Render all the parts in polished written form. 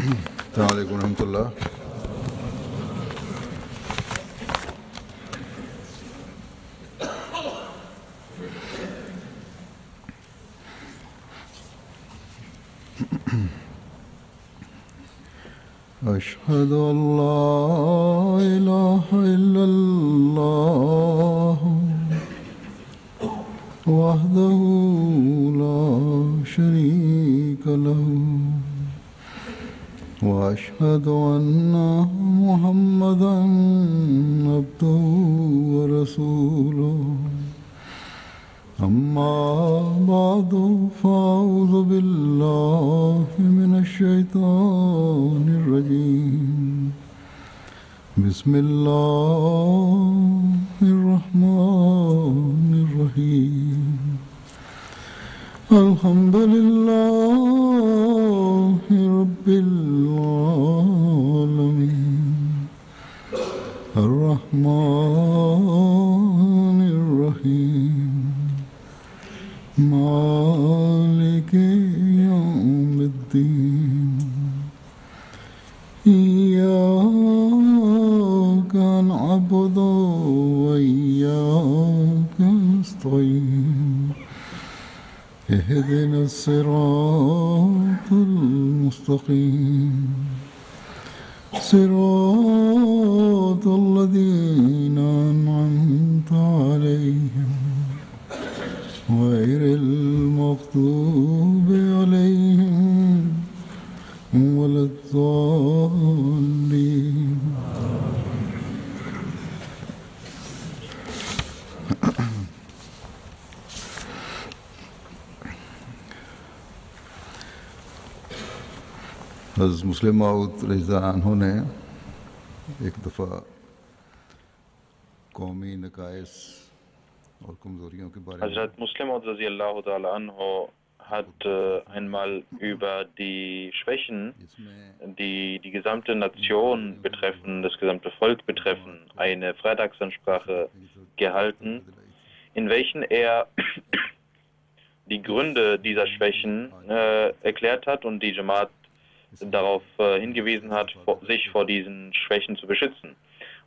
السلام عليكم ورحمة الله. أشهد أن لا إله إلا الله وحده لا شريك له وأشهد أن محمدا عبده ورسوله أما بعد فأعوذ بالله من الشيطان الرجيم بسم الله الرحمن الرحيم الحمد لله رب العالمين الرحمن الرحيم مالك يوم الدين إياك نعبد وإياك نستعين اهدنا الصراط المستقيم صراط الذين أنعمت عليهم غير المغضوب عليهم ولا الضالين. हज़रत मुस्लिम मऊद रज़ियल्लाहु अन्हु ने एक दफ़ा कौमी नकाइस और कमज़ोरियों के बारे में Hazrat Muslim radhiyallahu ta'ala anhu hat einmal über die Schwächen, die die gesamte Nation betreffen, das gesamte Volk betreffen, eine Freitagsansprache gehalten, in welchen er die Gründe dieser Schwächen erklärt hat und die Jamaat darauf hingewiesen hat, sich vor diesen Schwächen zu beschützen.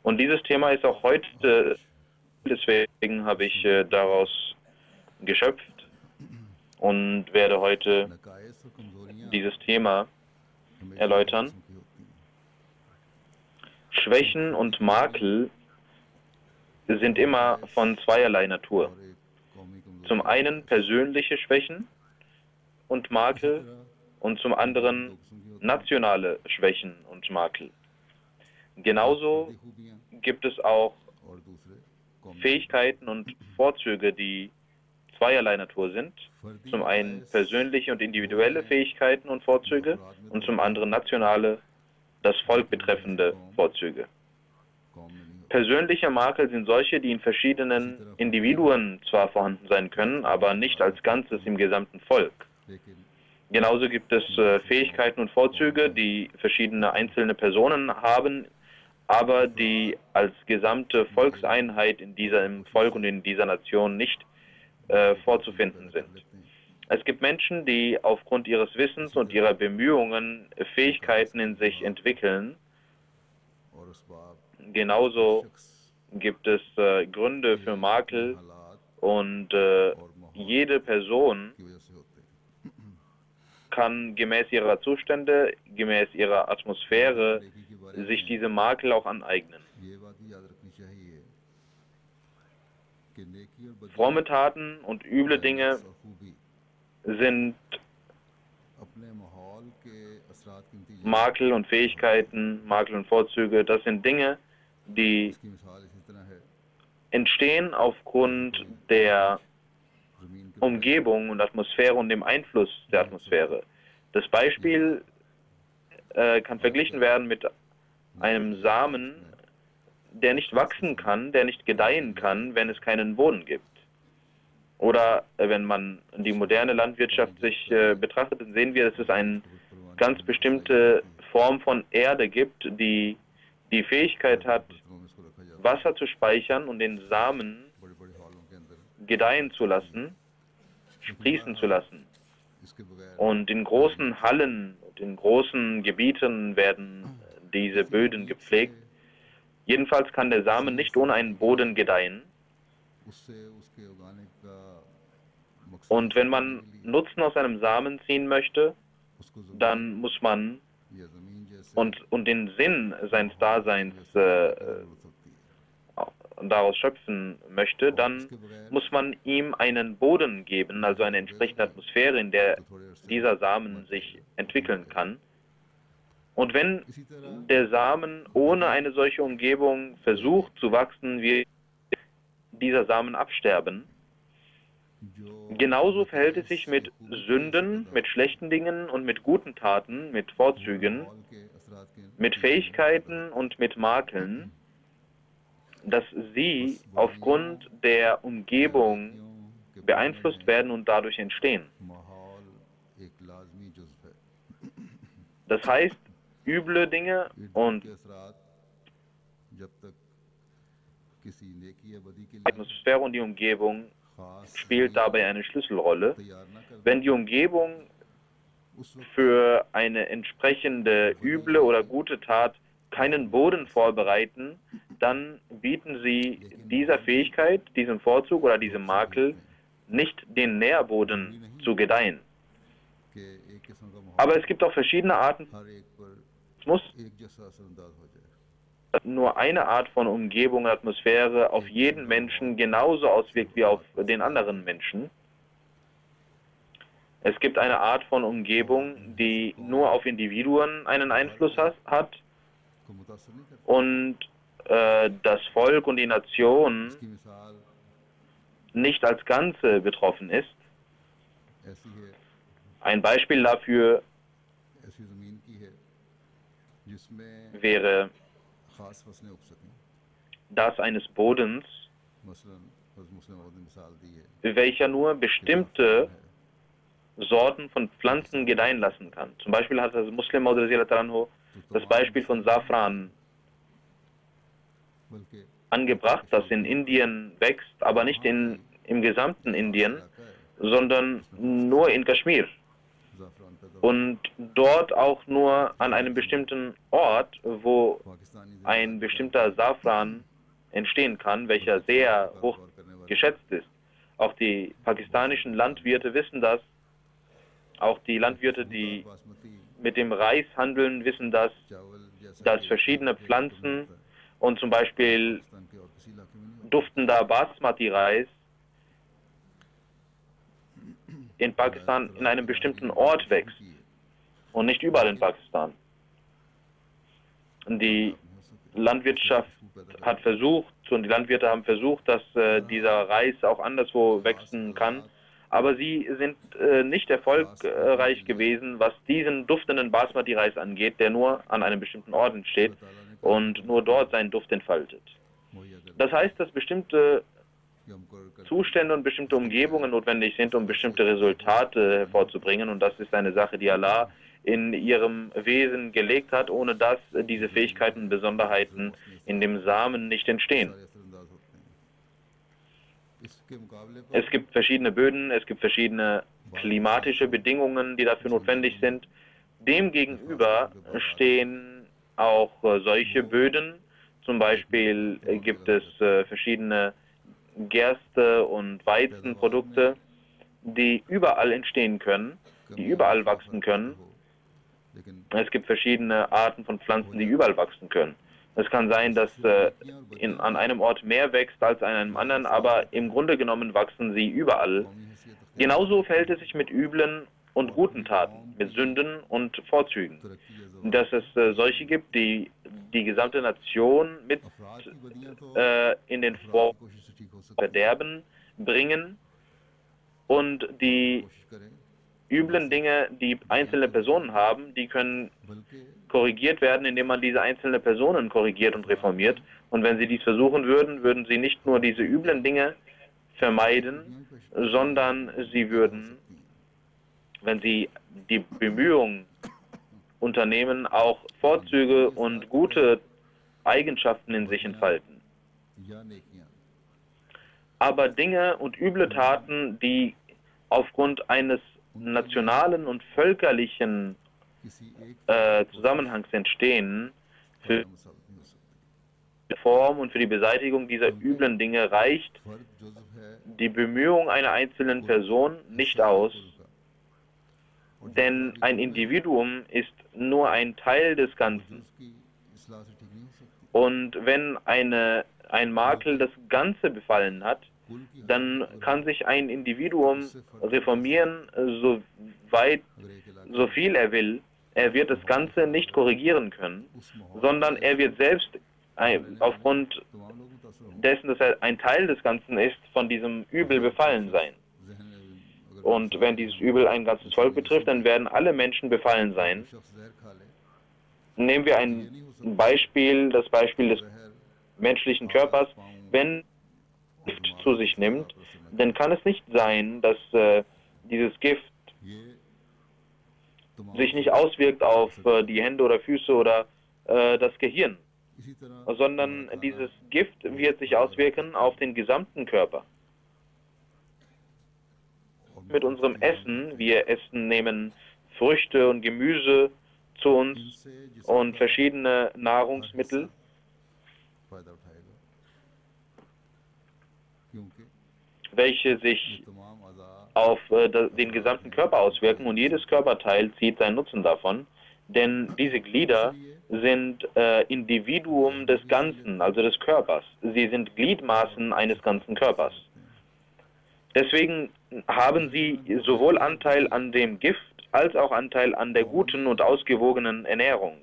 Und dieses Thema ist auch heute, deswegen habe ich daraus geschöpft und werde heute dieses Thema erläutern. Schwächen und Makel sind immer von zweierlei Natur. Zum einen persönliche Schwächen und Makel und zum anderen nationale Schwächen und Makel. Genauso gibt es auch Fähigkeiten und Vorzüge, die zweierlei Natur sind. Zum einen persönliche und individuelle Fähigkeiten und Vorzüge und zum anderen nationale, das Volk betreffende Vorzüge. Persönliche Makel sind solche, die in verschiedenen Individuen zwar vorhanden sein können, aber nicht als Ganzes im gesamten Volk. Genauso gibt es Fähigkeiten und Vorzüge, die verschiedene einzelne Personen haben, aber die als gesamte Volkseinheit in diesem Volk und in dieser Nation nicht vorzufinden sind. Es gibt Menschen, die aufgrund ihres Wissens und ihrer Bemühungen Fähigkeiten in sich entwickeln. Genauso gibt es Gründe für Makel und jede Person kann gemäß ihrer Zustände, gemäß ihrer Atmosphäre sich diese Makel auch aneignen. Fromme Taten und üble Dinge sind Makel und Fähigkeiten, Makel und Vorzüge. Das sind Dinge, die entstehen aufgrund der Umgebung und Atmosphäre und dem Einfluss der Atmosphäre. Das Beispiel kann verglichen werden mit einem Samen, der nicht wachsen kann, der nicht gedeihen kann, wenn es keinen Boden gibt. Oder wenn man die moderne Landwirtschaft sich betrachtet, dann sehen wir, dass es eine ganz bestimmte Form von Erde gibt, die die Fähigkeit hat, Wasser zu speichern und den Samen gedeihen zu lassen, sprießen zu lassen. Und in großen Hallen, und in großen Gebieten werden diese Böden gepflegt. Jedenfalls kann der Samen nicht ohne einen Boden gedeihen. Und wenn man Nutzen aus einem Samen ziehen möchte, dann muss man und den Sinn seines Daseins daraus schöpfen möchte, dann muss man ihm einen Boden geben, also eine entsprechende Atmosphäre, in der dieser Samen sich entwickeln kann. Und wenn der Samen ohne eine solche Umgebung versucht zu wachsen, wird dieser Samen absterben. Genauso verhält es sich mit Sünden, mit schlechten Dingen und mit guten Taten, mit Vorzügen, mit Fähigkeiten und mit Makeln, dass sie aufgrund der Umgebung beeinflusst werden und dadurch entstehen. Das heißt, üble Dinge und die Atmosphäre und die Umgebung spielt dabei eine Schlüsselrolle. Wenn die Umgebung für eine entsprechende üble oder gute Tat keinen Boden vorbereiten, dann bieten sie dieser Fähigkeit, diesem Vorzug oder diesem Makel nicht den Nährboden zu gedeihen. Aber es gibt auch verschiedene Arten. Es muss nur eine Art von Umgebung und Atmosphäre auf jeden Menschen genauso auswirkt wie auf den anderen Menschen. Es gibt eine Art von Umgebung, die nur auf Individuen einen Einfluss hat und das Volk und die Nation nicht als Ganze betroffen ist. Ein Beispiel dafür wäre das eines Bodens, welcher nur bestimmte Sorten von Pflanzen gedeihen lassen kann. Zum Beispiel hat das Muslim Maud das Beispiel von Safran angebracht, das in Indien wächst, aber nicht im gesamten Indien, sondern nur in Kaschmir. Und dort auch nur an einem bestimmten Ort, wo ein bestimmter Safran entstehen kann, welcher sehr hoch geschätzt ist. Auch die pakistanischen Landwirte wissen das. Auch die Landwirte, die mit dem Reis handeln, wissen das, dass verschiedene Pflanzen und zum Beispiel duftender Basmati-Reis in Pakistan in einem bestimmten Ort wächst und nicht überall in Pakistan. Die Landwirtschaft hat versucht und die Landwirte haben versucht, dass dieser Reis auch anderswo wachsen kann, aber sie sind nicht erfolgreich gewesen, was diesen duftenden Basmati-Reis angeht, der nur an einem bestimmten Ort entsteht und nur dort seinen Duft entfaltet. Das heißt, dass bestimmte Zustände und bestimmte Umgebungen notwendig sind, um bestimmte Resultate hervorzubringen. Und das ist eine Sache, die Allah in ihrem Wesen gelegt hat, ohne dass diese Fähigkeiten und Besonderheiten in dem Samen nicht entstehen. Es gibt verschiedene Böden, es gibt verschiedene klimatische Bedingungen, die dafür notwendig sind. Demgegenüber stehen auch solche Böden. Zum Beispiel gibt es verschiedene Gerste- und Weizenprodukte, die überall entstehen können, die überall wachsen können. Es gibt verschiedene Arten von Pflanzen, die überall wachsen können. Es kann sein, dass an einem Ort mehr wächst als an einem anderen, aber im Grunde genommen wachsen sie überall. Genauso verhält es sich mit üblen und guten Taten, mit Sünden und Vorzügen. Dass es solche gibt, die die gesamte Nation mit in den Verderben bringen und die üblen Dinge, die einzelne Personen haben, die können korrigiert werden, indem man diese einzelnen Personen korrigiert und reformiert. Und wenn sie dies versuchen würden, würden sie nicht nur diese üblen Dinge vermeiden, sondern sie würden, wenn sie die Bemühungen unternehmen, auch Vorzüge und gute Eigenschaften in sich entfalten. Aber Dinge und üble Taten, die aufgrund eines nationalen und völkerlichen Zusammenhangs entstehen für die Form und für die Beseitigung dieser üblen Dinge reicht die Bemühung einer einzelnen Person nicht aus, denn ein Individuum ist nur ein Teil des Ganzen. Und wenn ein Makel das Ganze befallen hat, dann kann sich ein Individuum reformieren, so viel er will. Er wird das Ganze nicht korrigieren können, sondern er wird selbst aufgrund dessen, dass er ein Teil des Ganzen ist, von diesem Übel befallen sein. Und wenn dieses Übel ein ganzes Volk betrifft, dann werden alle Menschen befallen sein. Nehmen wir ein Beispiel, das Beispiel des menschlichen Körpers. Wenn Gift zu sich nimmt, dann kann es nicht sein, dass dieses Gift sich nicht auswirkt auf die Hände oder Füße oder das Gehirn, sondern dieses Gift wird sich auswirken auf den gesamten Körper. Mit unserem Essen, wir nehmen Früchte und Gemüse zu uns und verschiedene Nahrungsmittel, welche sich auf den gesamten Körper auswirken, und jedes Körperteil zieht seinen Nutzen davon, denn diese Glieder sind Individuum des Ganzen, also des Körpers. Sie sind Gliedmaßen eines ganzen Körpers. Deswegen haben sie sowohl Anteil an dem Gift als auch Anteil an der guten und ausgewogenen Ernährung.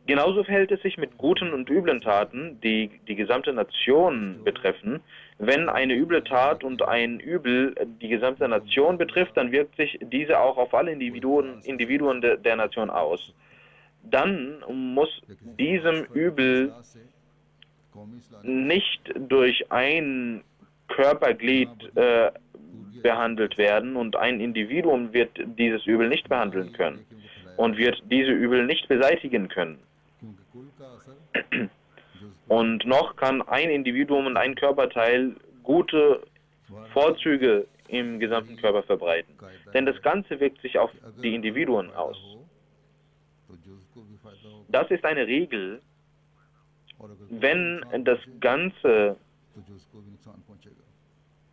Genauso verhält es sich mit guten und üblen Taten, die die gesamte Nation betreffen. Wenn eine üble Tat und ein Übel die gesamte Nation betrifft, dann wirkt sich diese auch auf alle Individuen der Nation aus. Dann muss diesem Übel nicht durch ein Körperglied behandelt werden, und ein Individuum wird dieses Übel nicht behandeln können und wird diese Übel nicht beseitigen können. Und noch kann ein Individuum und ein Körperteil gute Vorzüge im gesamten Körper verbreiten. Denn das Ganze wirkt sich auf die Individuen aus. Das ist eine Regel. Wenn das Ganze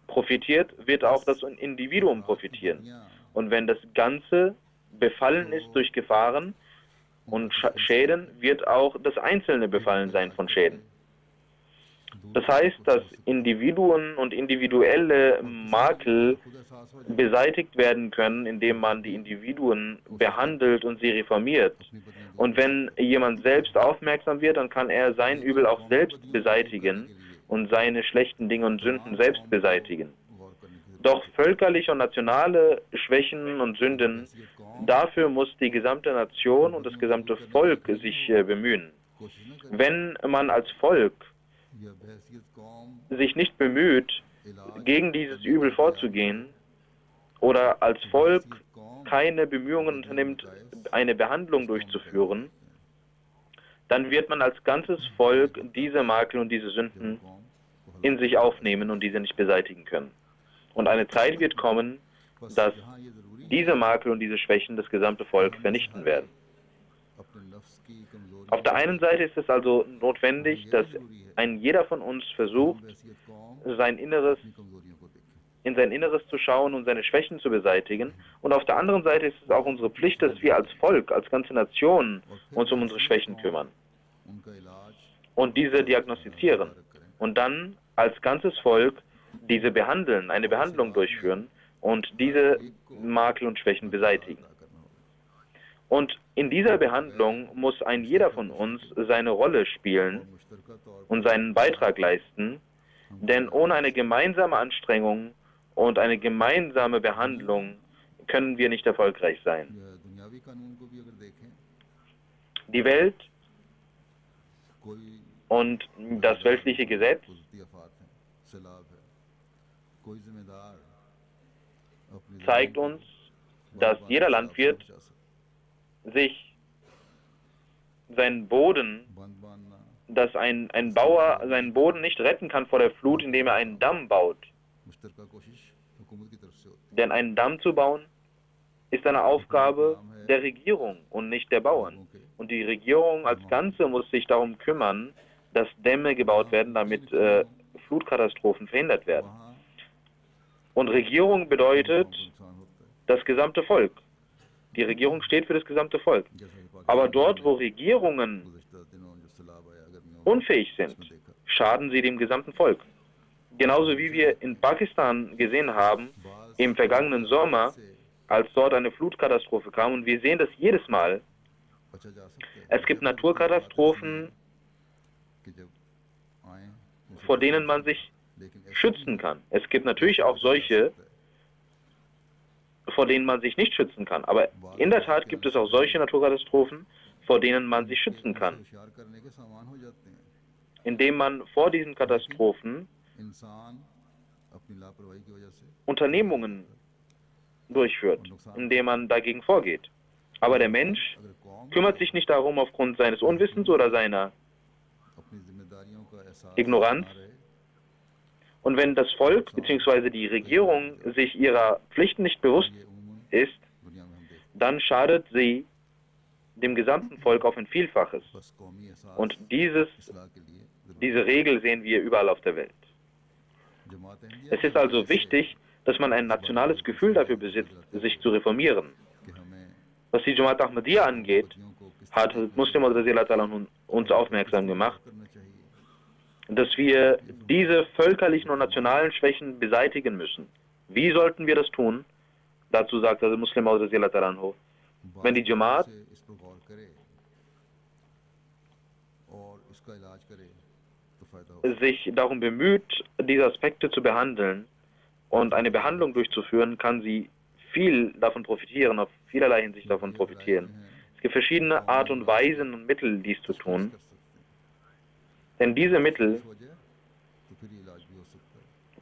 profitiert, wird auch das Individuum profitieren. Und wenn das Ganze befallen ist durch Gefahren und Schäden, wird auch das Einzelne befallen sein von Schäden. Das heißt, dass Individuen und individuelle Makel beseitigt werden können, indem man die Individuen behandelt und sie reformiert. Und wenn jemand selbst aufmerksam wird, dann kann er sein Übel auch selbst beseitigen und seine schlechten Dinge und Sünden selbst beseitigen. Doch völkerliche und nationale Schwächen und Sünden, dafür muss die gesamte Nation und das gesamte Volk sich bemühen. Wenn man als Volk sich nicht bemüht, gegen dieses Übel vorzugehen, oder als Volk keine Bemühungen unternimmt, eine Behandlung durchzuführen, dann wird man als ganzes Volk diese Makel und diese Sünden in sich aufnehmen und diese nicht beseitigen können. Und eine Zeit wird kommen, dass diese Makel und diese Schwächen das gesamte Volk vernichten werden. Auf der einen Seite ist es also notwendig, dass jeder von uns versucht, in sein Inneres zu schauen und seine Schwächen zu beseitigen. Und auf der anderen Seite ist es auch unsere Pflicht, dass wir als Volk, als ganze Nation uns um unsere Schwächen kümmern und diese diagnostizieren. Und dann als ganzes Volk diese behandeln, eine Behandlung durchführen und diese Makel und Schwächen beseitigen. Und in dieser Behandlung muss jeder von uns seine Rolle spielen und seinen Beitrag leisten, denn ohne eine gemeinsame Anstrengung und eine gemeinsame Behandlung können wir nicht erfolgreich sein. Die Welt und das weltliche Gesetz zeigt uns, dass jeder Landwirt sich seinen Boden, dass ein Bauer seinen Boden nicht retten kann vor der Flut, indem er einen Damm baut. Denn einen Damm zu bauen ist eine Aufgabe, der Regierung und nicht der Bauern. Und die Regierung als Ganze muss sich darum kümmern, dass Dämme gebaut werden, damit Flutkatastrophen verhindert werden. Und Regierung bedeutet das gesamte Volk. Die Regierung steht für das gesamte Volk. Aber dort, wo Regierungen unfähig sind, schaden sie dem gesamten Volk. Genauso wie wir in Pakistan gesehen haben, im vergangenen Sommer, als dort eine Flutkatastrophe kam. Und wir sehen das jedes Mal. Es gibt Naturkatastrophen, vor denen man sich schützen kann. Es gibt natürlich auch solche, vor denen man sich nicht schützen kann. Aber in der Tat gibt es auch solche Naturkatastrophen, vor denen man sich schützen kann. Indem man vor diesen Katastrophen Unternehmungen durchführt, indem man dagegen vorgeht. Aber der Mensch kümmert sich nicht darum aufgrund seines Unwissens oder seiner Ignoranz. Und wenn das Volk bzw. die Regierung sich ihrer Pflichten nicht bewusst ist, dann schadet sie dem gesamten Volk auf ein Vielfaches. Und diese Regel sehen wir überall auf der Welt. Es ist also wichtig, dass man ein nationales Gefühl dafür besitzt, sich zu reformieren. Was die Jamaat Ahmadiyya angeht, hat Muslim uns aufmerksam gemacht, dass wir diese völkerlichen und nationalen Schwächen beseitigen müssen. Wie sollten wir das tun? Dazu sagt also Muslim wenn die Jamaat sich darum bemüht, diese Aspekte zu behandeln und eine Behandlung durchzuführen, kann sie viel davon profitieren, auf vielerlei Hinsicht davon profitieren. Es gibt verschiedene Art und Weisen und Mittel, dies zu tun. Denn diese Mittel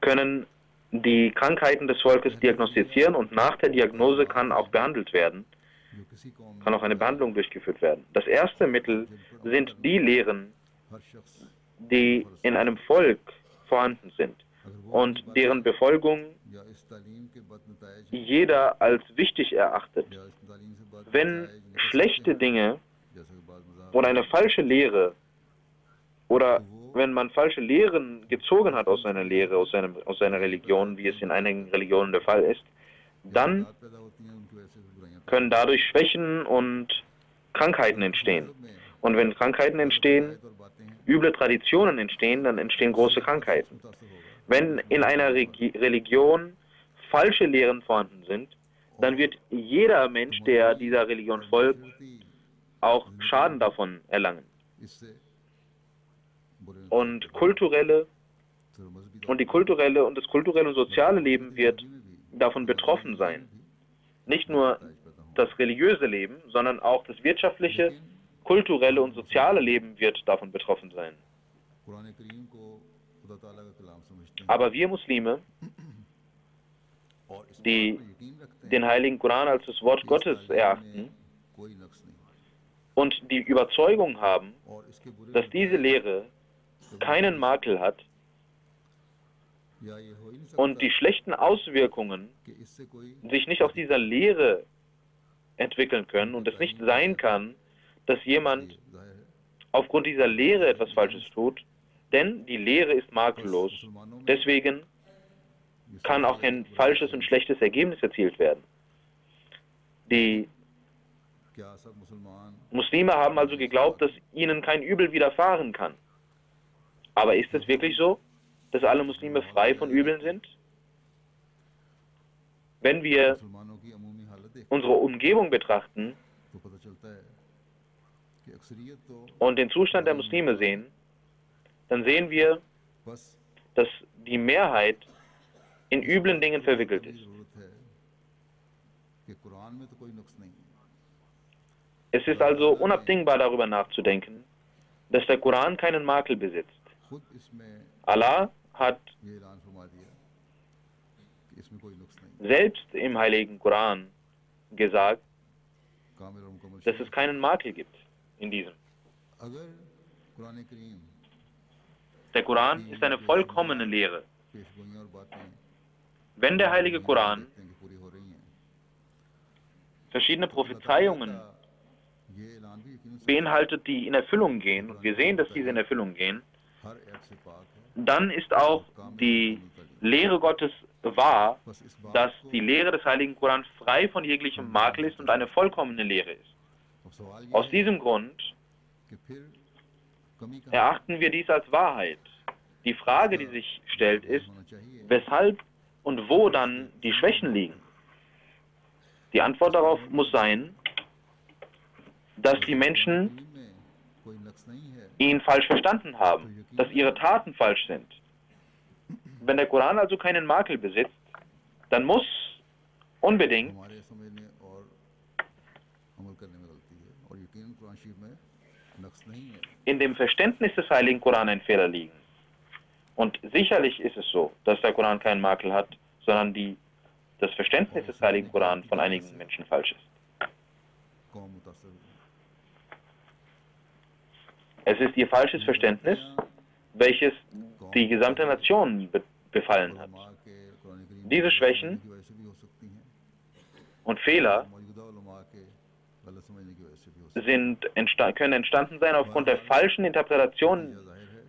können die Krankheiten des Volkes diagnostizieren und nach der Diagnose kann auch behandelt werden, kann auch eine Behandlung durchgeführt werden. Das erste Mittel sind die Lehren, die in einem Volk vorhanden sind und deren Befolgung jeder als wichtig erachtet. Wenn schlechte Dinge oder eine falsche Lehre oder wenn man falsche Lehren gezogen hat aus seiner Lehre, aus seiner Religion, wie es in einigen Religionen der Fall ist, dann können dadurch Schwächen und Krankheiten entstehen. Und wenn Krankheiten entstehen, üble Traditionen entstehen, dann entstehen große Krankheiten. Wenn in einer Religion falsche Lehren vorhanden sind, dann wird jeder Mensch, der dieser Religion folgt, auch Schaden davon erlangen. Und das kulturelle und soziale Leben wird davon betroffen sein. Nicht nur das religiöse Leben, sondern auch das wirtschaftliche, kulturelle und soziale Leben wird davon betroffen sein. Aber wir Muslime, die den Heiligen Koran als das Wort Gottes erachten und die Überzeugung haben, dass diese Lehre keinen Makel hat und die schlechten Auswirkungen sich nicht aus dieser Lehre entwickeln können und es nicht sein kann, dass jemand aufgrund dieser Lehre etwas Falsches tut, denn die Lehre ist makellos. Deswegen kann auch kein falsches und schlechtes Ergebnis erzielt werden. Die Muslime haben also geglaubt, dass ihnen kein Übel widerfahren kann. Aber ist es wirklich so, dass alle Muslime frei von Übeln sind? Wenn wir unsere Umgebung betrachten und den Zustand der Muslime sehen, dann sehen wir, dass die Mehrheit in üblen Dingen verwickelt ist. Es ist also unabdingbar, darüber nachzudenken, dass der Koran keinen Makel besitzt. Allah hat selbst im Heiligen Koran gesagt, dass es keinen Makel gibt in diesem. Der Koran ist eine vollkommene Lehre. Wenn der Heilige Koran verschiedene Prophezeiungen beinhaltet, die in Erfüllung gehen, und wir sehen, dass diese in Erfüllung gehen, dann ist auch die Lehre Gottes wahr, dass die Lehre des Heiligen Koran frei von jeglichem Makel ist und eine vollkommene Lehre ist. Aus diesem Grund erachten wir dies als Wahrheit. Die Frage, die sich stellt, ist, weshalb und wo dann die Schwächen liegen. Die Antwort darauf muss sein, dass die Menschen ihn falsch verstanden haben, dass ihre Taten falsch sind. Wenn der Koran also keinen Makel besitzt, dann muss unbedingt in dem Verständnis des Heiligen Koran ein Fehler liegen. Und sicherlich ist es so, dass der Koran keinen Makel hat, sondern das Verständnis des Heiligen Koran von einigen Menschen falsch ist. Es ist ihr falsches Verständnis, welches die gesamte Nation befallen hat. Diese Schwächen und Fehler können entstanden sein aufgrund der falschen Interpretation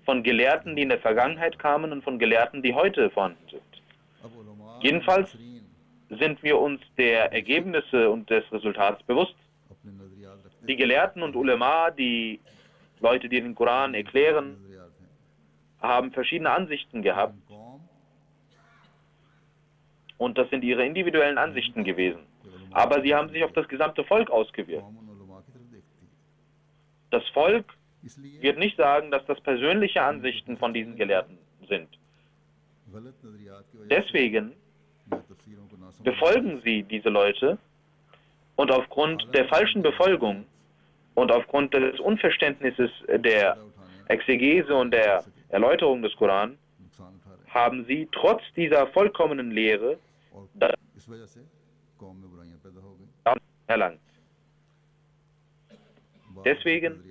von Gelehrten, die in der Vergangenheit kamen, und von Gelehrten, die heute vorhanden sind. Jedenfalls sind wir uns der Ergebnisse und des Resultats bewusst. Die Gelehrten und Ulema, die Leute, die den Koran erklären, haben verschiedene Ansichten gehabt, und das sind ihre individuellen Ansichten gewesen. Aber sie haben sich auf das gesamte Volk ausgewirkt. Das Volk wird nicht sagen, dass das persönliche Ansichten von diesen Gelehrten sind. Deswegen befolgen sie diese Leute, und aufgrund der falschen Befolgung und aufgrund des Unverständnisses der Exegese und der Erläuterung des Koran haben sie trotz dieser vollkommenen Lehre das erlangt. Deswegen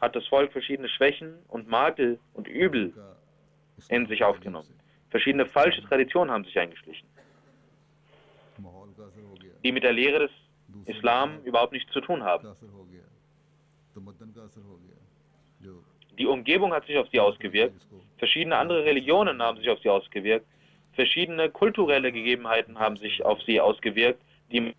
hat das Volk verschiedene Schwächen und Makel und Übel in sich aufgenommen. Verschiedene falsche Traditionen haben sich eingeschlichen, die mit der Lehre des Islam überhaupt nichts zu tun haben. Die Umgebung hat sich auf sie ausgewirkt, verschiedene andere Religionen haben sich auf sie ausgewirkt, verschiedene kulturelle Gegebenheiten haben sich auf sie ausgewirkt, die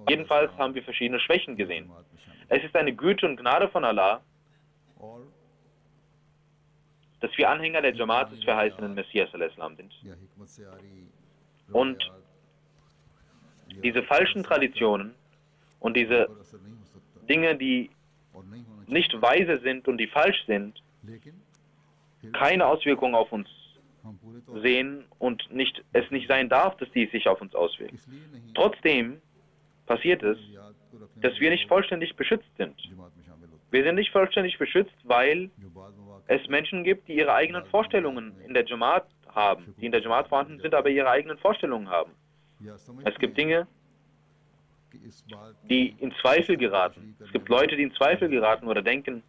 jedenfalls haben wir verschiedene Schwächen gesehen. Es ist eine Güte und Gnade von Allah, dass wir Anhänger der Jamaat des verheißenen Messias al-Islam sind. Und diese falschen Traditionen und diese Dinge, die nicht weise sind und die falsch sind, keine Auswirkungen auf uns sehen und es nicht sein darf, dass dies sich auf uns auswirkt. Trotzdem passiert es, dass wir nicht vollständig beschützt sind. Wir sind nicht vollständig beschützt, weil es Menschen gibt, die ihre eigenen Vorstellungen in der Jamaat haben, die in der Jamaat vorhanden sind, aber ihre eigenen Vorstellungen haben. Es gibt Dinge, die in Zweifel geraten. Es gibt Leute, die in Zweifel geraten oder denken,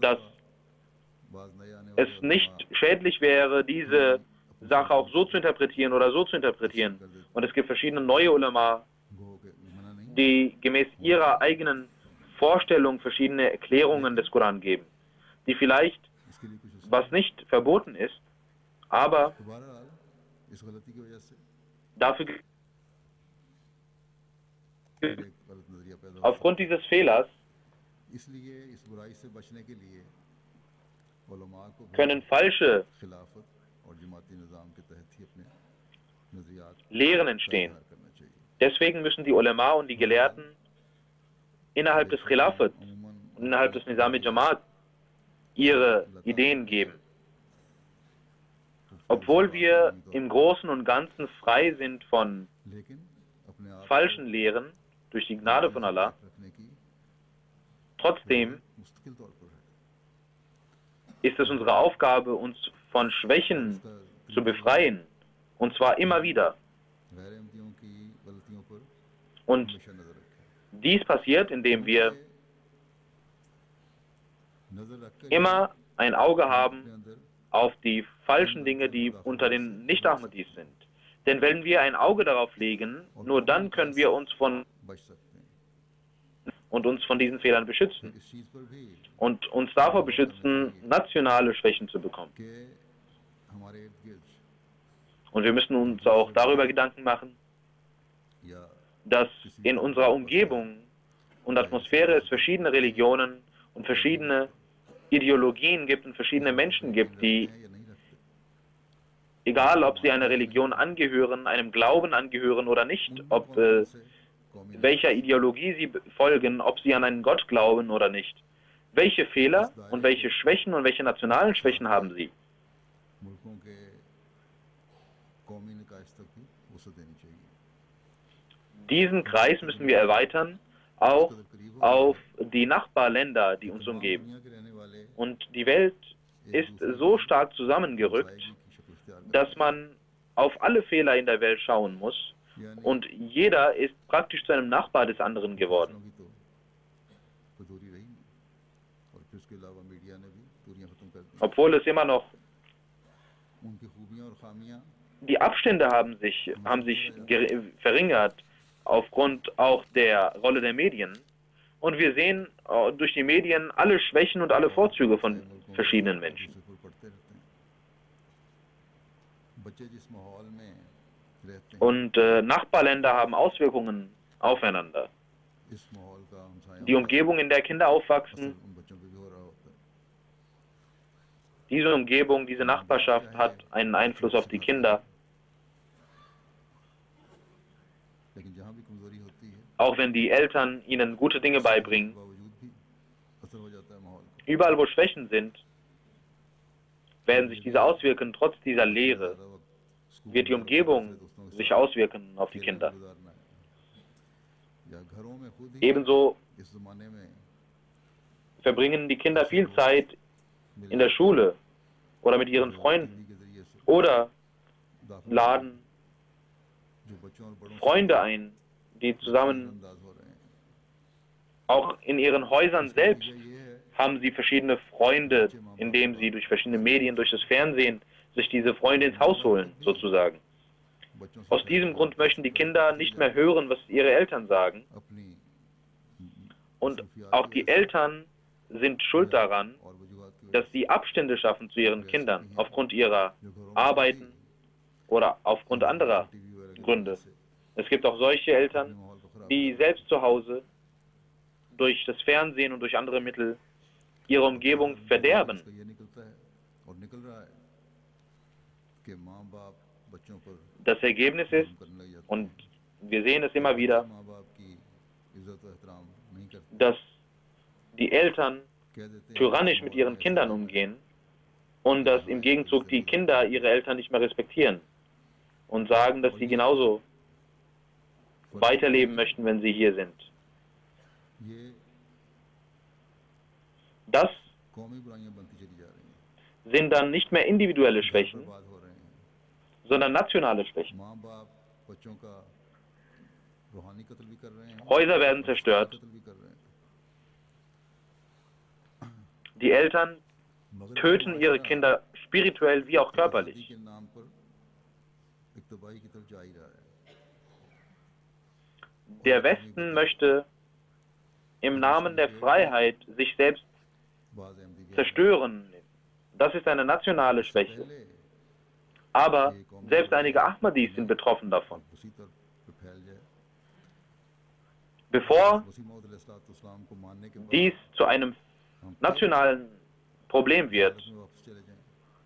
dass es nicht schädlich wäre, diese Sache auch so zu interpretieren oder so zu interpretieren. Und es gibt verschiedene neue Ulama, die gemäß ihrer eigenen Vorstellung verschiedene Erklärungen des Koran geben, die vielleicht, was nicht verboten ist, aber dafür aufgrund dieses Fehlers können falsche Lehren entstehen. Deswegen müssen die Ulema und die Gelehrten innerhalb des Khilafat und innerhalb des Nizam Jamaat ihre Ideen geben. Obwohl wir im Großen und Ganzen frei sind von falschen Lehren durch die Gnade von Allah, trotzdem ist es unsere Aufgabe, uns von Schwächen zu befreien, und zwar immer wieder. Und dies passiert, indem wir immer ein Auge haben auf die falschen Dinge, die unter den Nicht-Ahmadis sind. Denn wenn wir ein Auge darauf legen, nur dann können wir uns von diesen Fehlern beschützen und uns davor beschützen, nationale Schwächen zu bekommen. Und wir müssen uns auch darüber Gedanken machen, dass in unserer Umgebung und Atmosphäre es verschiedene Religionen und verschiedene Ideologien gibt und verschiedene Menschen gibt, die, egal ob sie einer Religion angehören, einem Glauben angehören oder nicht, ob welcher Ideologie sie folgen, ob sie an einen Gott glauben oder nicht, welche Fehler und welche Schwächen und welche nationalen Schwächen haben sie? Diesen Kreis müssen wir erweitern, auch auf die Nachbarländer, die uns umgeben. Und die Welt ist so stark zusammengerückt, dass man auf alle Fehler in der Welt schauen muss. Und jeder ist praktisch zu einem Nachbar des anderen geworden. Obwohl es immer noch die Abstände haben sich verringert aufgrund auch der Rolle der Medien. Und wir sehen durch die Medien alle Schwächen und alle Vorzüge von verschiedenen Menschen. Und Nachbarländer haben Auswirkungen aufeinander. Die Umgebung, in der Kinder aufwachsen, diese Umgebung, diese Nachbarschaft hat einen Einfluss auf die Kinder. Auch wenn die Eltern ihnen gute Dinge beibringen, überall wo Schwächen sind, werden sich diese auswirken. Trotz dieser Lehre wird die Umgebung sich auswirken auf die Kinder. Ebenso verbringen die Kinder viel Zeit in der Schule oder mit ihren Freunden oder laden Freunde ein, die zusammen, auch in ihren Häusern selbst, haben sie verschiedene Freunde, indem sie durch verschiedene Medien, durch das Fernsehen, sich diese Freunde ins Haus holen, sozusagen. Aus diesem Grund möchten die Kinder nicht mehr hören, was ihre Eltern sagen. Und auch die Eltern sind schuld daran, dass sie Abstände schaffen zu ihren Kindern, aufgrund ihrer Arbeiten oder aufgrund anderer Gründe. Es gibt auch solche Eltern, die selbst zu Hause durch das Fernsehen und durch andere Mittel ihre Umgebung verderben. Das Ergebnis ist, und wir sehen es immer wieder, dass die Eltern tyrannisch mit ihren Kindern umgehen und dass im Gegenzug die Kinder ihre Eltern nicht mehr respektieren und sagen, dass sie genauso weiterleben möchten, wenn sie hier sind. Das sind dann nicht mehr individuelle Schwächen, sondern nationale Schwächen. Häuser werden zerstört. Die Eltern töten ihre Kinder spirituell wie auch körperlich. Der Westen möchte im Namen der Freiheit sich selbst zerstören. Das ist eine nationale Schwäche. Aber selbst einige Ahmadis sind betroffen davon. Bevor dies zu einem nationalen Problem wird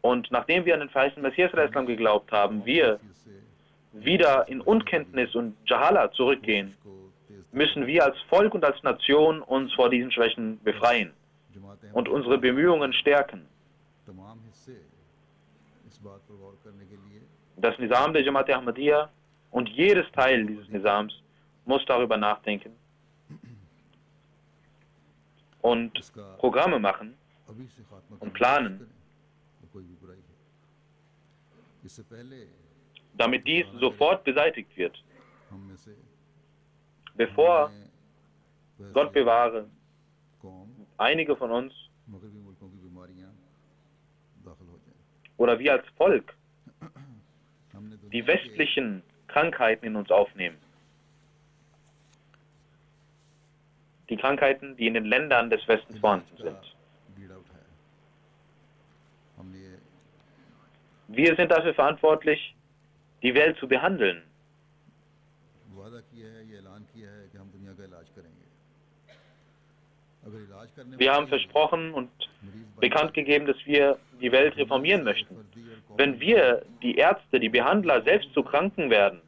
und nachdem wir an den verheißenen Messias geglaubt haben, wir wieder in Unkenntnis und Jahala zurückgehen, müssen wir als Volk und als Nation uns vor diesen Schwächen befreien und unsere Bemühungen stärken. Das Nizam der Jamaat Ahmadiyya und jedes Teil dieses Nizams muss darüber nachdenken und Programme machen und planen, damit dies sofort beseitigt wird. Bevor, Gott bewahre, einige von uns oder wir als Volk हमने दुनिया die westlichen Krankheiten in uns aufnehmen. Die Krankheiten, die in den Ländern des Westens vorhanden sind. बीड़ा उठाया हमने ये Wir sind dafür verantwortlich, die Welt zu behandeln. वादा किया है, ये ऐलान किया है कि हम दुनिया का इलाज करेंगे। अगर इलाज करने Wir haben वाले versprochen und मरीज बन bekannt gegeben, dass wir die Welt reformieren möchten. Wenn wir, die Ärzte, die Behandler, selbst zu Kranken werden,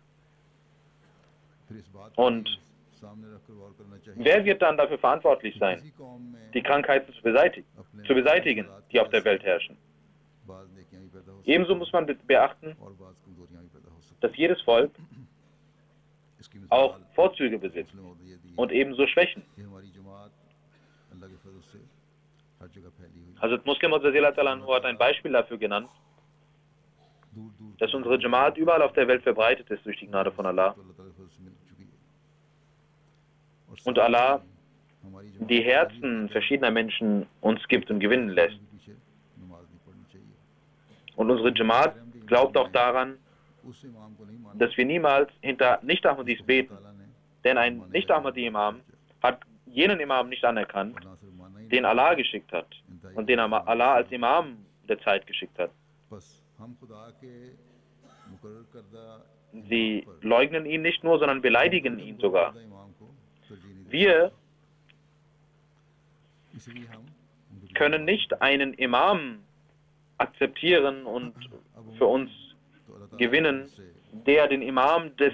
फिर इस बात und सामने रखकर गौर करना चाहिए wer wird dann dafür verantwortlich sein, किसी कौम में die Krankheiten zu beseitigen, die auf der Welt herrschen? बाज नेकियां भी पैदा हो Ebenso muss man beachten, सकती और बाज कमजोरियां भी पैदा हो सकती dass jedes Volk इसकी auch मिसाल Vorzüge besitzt मुस्लिम और ये दी und ebenso Schwächen. ये हमारी जमात अल्लाह के फजल से हर जगह फैली हुई है। Hazrat Muslim hat ein Beispiel dafür genannt, दूर दूर dass unsere Jamaat überall auf der Welt verbreitet ist durch die Gnade von Allah तो अल्लाह ताला के फजल से मिल चुकी है और und साथ Allah ही हमारी जमात die Herzen verschiedener Menschen uns gibt und gewinnen lässt. के पीछे नमाज नहीं पढ़नी चाहिए Und unsere Jamaat glaubt auch daran, उस इमाम को नहीं मानना dass wir niemals hinter Nicht-Ahmadis beten. ताला ने Denn ein Nicht-Ahmadi-Imam hat jenen Imam nicht anerkannt, ना सिर्फ मानना ही den Allah geschickt hat und den Allah als Imam der Zeit geschickt hat. बस हम खुदा के मुकर्रर करदा Sie leugnen ihn nicht nur, sondern beleidigen ihn sogar. इमाम को तरजीह नहीं Wir देते इसलिए हम उनके können nicht einen Imam akzeptieren und für uns तो अल्लाह ताला gewinnen, der den Imam der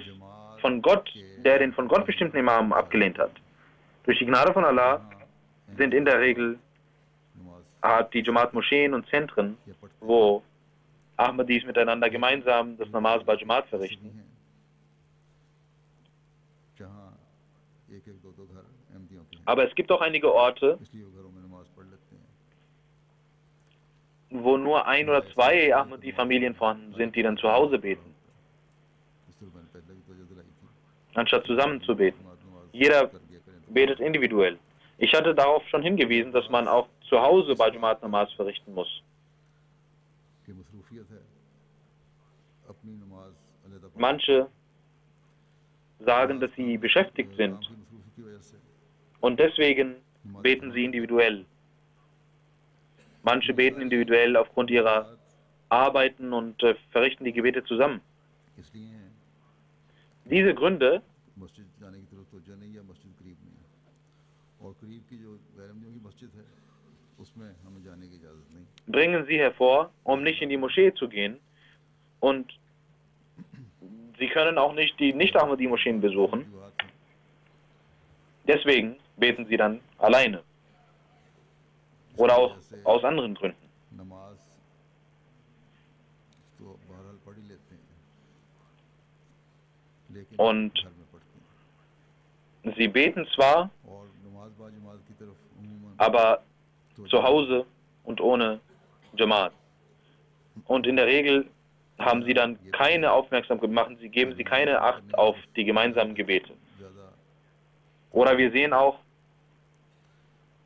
den von Gott bestimmten Imam abgelehnt hat. Durch die Gnade von Allah sind in der Regel hat die Jamaat Moscheen und Zentren, wo Ahmadis miteinander gemeinsam das Namaz bei Jamaat verrichten. जहाँ एक एक दो दो घर अहमदियों के हैं Aber es gibt auch einige Orte, इसलिए वो घरों में नमाज पढ़ लेते हैं wo nur ein oder zwei Ahmadi-Familien vorhanden sind, die dann zu Hause beten, इस तरह मैंने पहले भी तवज्जो दिलाई थी anstatt zusammen zu beten. नमाज Jeder कर दिया करें तो betet individuell. Ich hatte darauf schon hingewiesen, dass man auch zu Hause bei Jamaat Namaz verrichten muss. कि मसरूफियत है अपनी नमाज अलहदा पढ़ Manche sagen, dass sie beschäftigt काम sind की मसरूफियत की वजह से und deswegen beten sie individuell. Manche beten individuell aufgrund ihrer Arbeiten und verrichten die Gebete zusammen. इसलिए हैं Diese Gründe मस्जिद जाने की तरफ तवज्जो नहीं या मस्जिद करीब नहीं है और करीब की जो गैरमदियों की मस्जिद है उसमें हमें जाने की इजाज़त नहीं bringen sie hervor, um nicht in die Moschee zu gehen, und sie können auch nicht die Nicht-Ahmadi-Moscheen besuchen. की बात है Deswegen beten sie dann alleine oder auch aus anderen Gründen. नमाज तो बहरहाल पढ़ ही लेते हैं लेकिन Und घर में पढ़ते हैं Sie beten zwar, और नमाज बाजमात की तरफ उमूमन aber zu Hause und ohne Jamaat. Und in der Regel haben sie dann keine Aufmerksamkeit, geben sie keine Acht auf die gemeinsamen Gebete. ज़्यादा Oder wir sehen auch,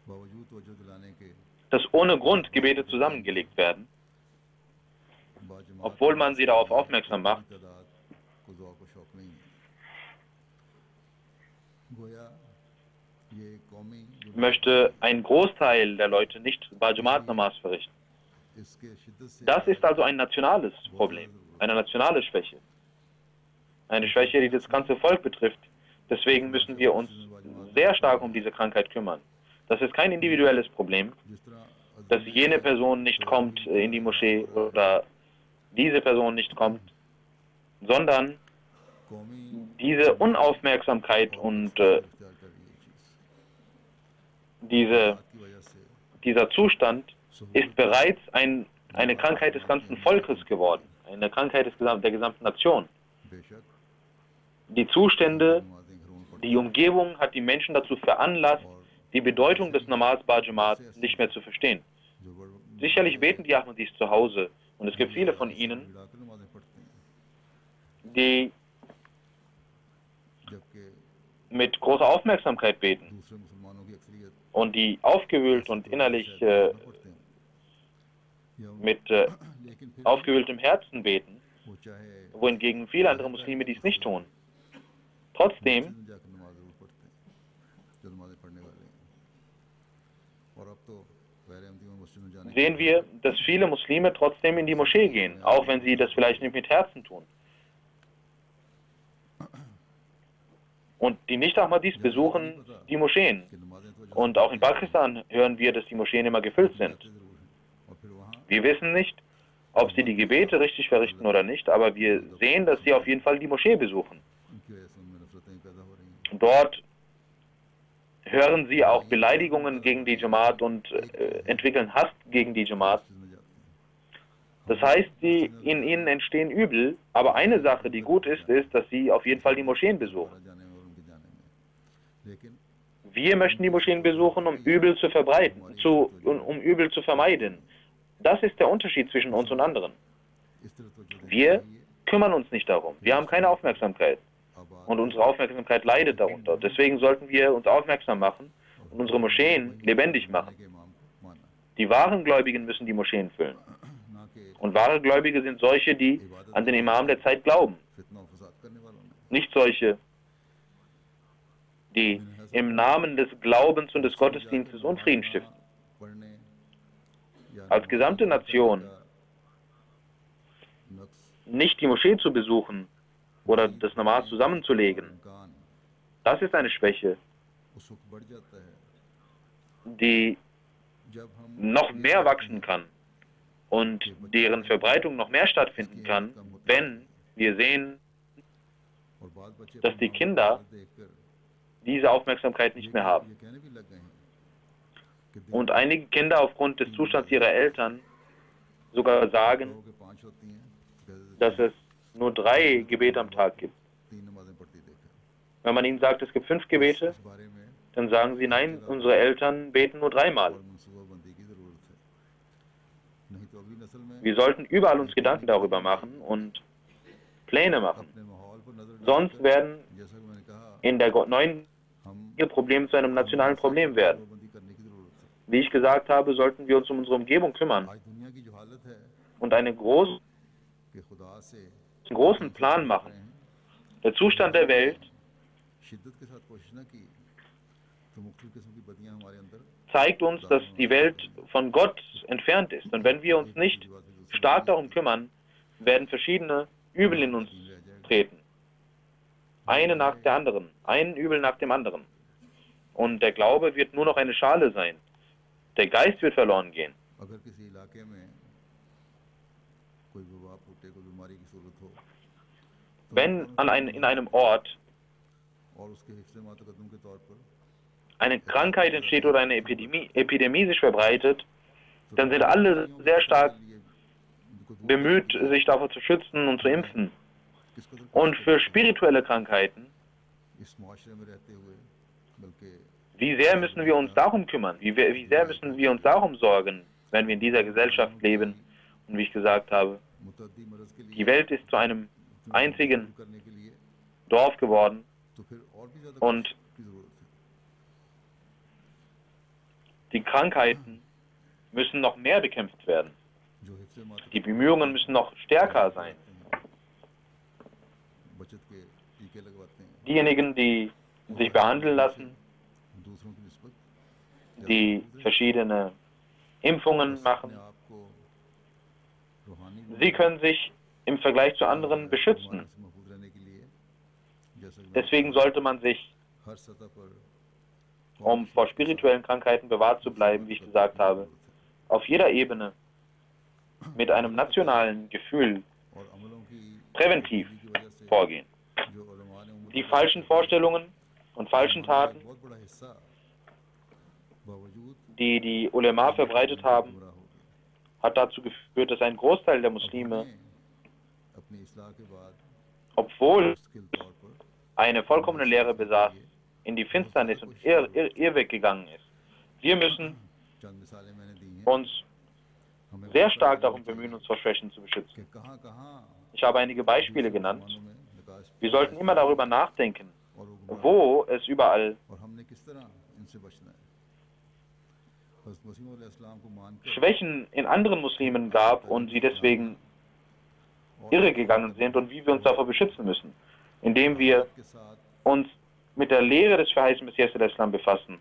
बावजूद तवज्जो दिलाने के dass ohne Grund Gebete zusammengelegt werden, बाजमात obwohl man sie darauf aufmerksam macht. तादाद को ज़ौक़ व शौक़ नहीं है गोया ये कौमी Möchte ein Großteil der Leute nicht bei Jamaat Namaz verrichten. इसके शिद्दत से Das ist also ein nationales Problem, eine nationale Schwäche. Eine Schwäche, die das ganze Volk betrifft. Deswegen müssen wir uns sehr stark um diese Krankheit kümmern. Das ist kein individuelles Problem, जिस तरह dass jene Person nicht kommt in die Moschee oder diese Person nicht kommt, sondern कौमी diese Unaufmerksamkeit und इख्तियार कर रही है चीज़ diese, की वजह से dieser Zustand ist bereits eine Krankheit des ganzen Volkes geworden, eine Krankheit der gesamten Nation. बेशक Die Zustände, नमाजें घरों में पढ़ die Umgebung hat die Menschen dazu veranlasst, die Bedeutung des Namaz ba Jamaat nicht mehr zu verstehen. जो बड़ Sicherlich beten die Ahmadis zu Hause und es gibt viele von ihnen, मिलाकर नमाजें पढ़ते हैं die जबकि mit großer Aufmerksamkeit beten दूसरे मुसलमानों की अक्सरियत und die aufgewühlt und innerlich पढ़ते हैं या mit aufgewühltem Herzen beten, wohingegen viele andere Muslime dies nicht tun. Trotzdem sehen wir, dass viele Muslime trotzdem in die Moschee gehen, auch wenn sie das vielleicht nicht mit Herzen tun. Und die Nicht-Ahmadis besuchen die Moscheen. Und auch in Pakistan hören wir, dass die Moscheen immer gefüllt sind. Wir wissen nicht, ob sie die Gebete richtig verrichten oder nicht, aber wir sehen, dass sie auf jeden Fall die Moschee besuchen. Dort hören sie auch Beleidigungen gegen die Jamaat und entwickeln Hass gegen die Jamaat. Das heißt, in ihnen entstehen Übel, aber eine Sache, die gut ist, ist, dass sie auf jeden Fall die Moscheen besuchen. Wir möchten die Moscheen besuchen, um Übel zu verbreiten, um Übel zu vermeiden. Das ist der Unterschied zwischen uns und anderen. Wir kümmern uns nicht darum. Wir haben keine Aufmerksamkeit. Und unsere Aufmerksamkeit leidet darunter. Deswegen sollten wir uns aufmerksam machen und unsere Moscheen lebendig machen. Die wahren Gläubigen müssen die Moscheen füllen. Und wahre Gläubige sind solche, die an den Imam der Zeit glauben. Nicht solche, die im Namen des Glaubens und des Gottesdienstes Unfrieden stiften. Als gesamte Nation nicht die Moschee zu besuchen oder das Namaz zusammenzulegen, das ist eine Schwäche, die noch mehr wachsen kann und deren Verbreitung noch mehr stattfinden kann, wenn wir sehen, dass die Kinder diese Aufmerksamkeit nicht mehr haben. Und einige Kinder aufgrund des Zustands ihrer Eltern sogar sagen, dass es nur 3 Gebete am Tag gibt. Wenn man ihnen sagt, es gibt 5 Gebete, dann sagen sie, nein, unsere Eltern beten nur 3-mal. Wir sollten überall uns Gedanken darüber machen und Pläne machen. Sonst werden in der neuen Problem zu einem nationalen Problem werden. Wie ich gesagt habe, sollten wir uns um unsere Umgebung kümmern und einen großen Plan machen. Der Zustand der Welt zeigt uns, dass die Welt von Gott entfernt ist. Und wenn wir uns nicht stark darum kümmern, werden verschiedene Übel in uns treten. Eine nach der anderen, ein Übel nach dem anderen. Und der Glaube wird nur noch eine Schale sein. Der Geist wird verloren gehen. Wenn in einem Ort eine Krankheit entsteht oder eine Epidemie sich verbreitet, dann sind alle sehr stark bemüht, sich davor zu schützen und zu impfen. Und für spirituelle Krankheiten, wie sehr müssen wir uns darum kümmern? Wie sehr müssen wir uns darum sorgen, wenn wir in dieser Gesellschaft leben? Und wie ich gesagt habe, die Welt ist zu einem einzigen Dorf geworden und die Krankheiten müssen noch mehr bekämpft werden. Die Bemühungen müssen noch stärker sein. Diejenigen, die sich behandeln lassen, die verschiedene Impfungen machen, sie können sich im Vergleich zu anderen beschützen. Deswegen sollte man sich, um vor spirituellen Krankheiten bewahrt zu bleiben, wie ich gesagt habe, auf jeder Ebene mit einem nationalen Gefühl präventiv vorgehen. Die falschen Vorstellungen und falschen Taten, die die Ulema verbreitet haben, hat dazu geführt, dass ein Großteil der Muslime, obwohl eine vollkommene Lehre besaß, in die Finsternis und Irrweg gegangen ist. Wir müssen uns sehr stark darum bemühen, uns vor Schwächen zu beschützen. Ich habe einige Beispiele genannt. Wir sollten immer darüber nachdenken, wo es überall Schwächen in anderen Muslimen gab und sie deswegen irregegangen sind und wie wir uns davor beschützen müssen, indem wir uns mit der Lehre des verheißenen Messias al-Islam befassen.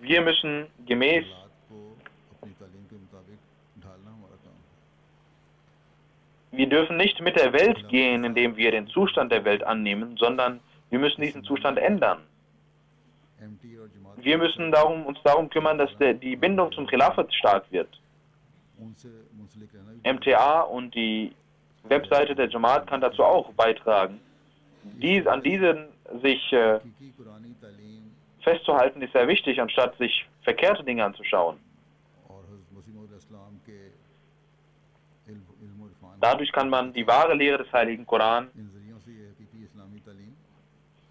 Wir müssen gemäß Wir dürfen nicht mit der Welt gehen, indem wir den Zustand der Welt annehmen, sondern wir müssen diesen Zustand ändern. Wir müssen uns darum kümmern, dass die Bindung zum Khilafat stark wird. MTA und die Webseite der Jamaat kann dazu auch beitragen. An diesen sich festzuhalten ist sehr wichtig, anstatt sich verkehrte Dinge anzuschauen. Dadurch kann man die wahre Lehre des Heiligen Koran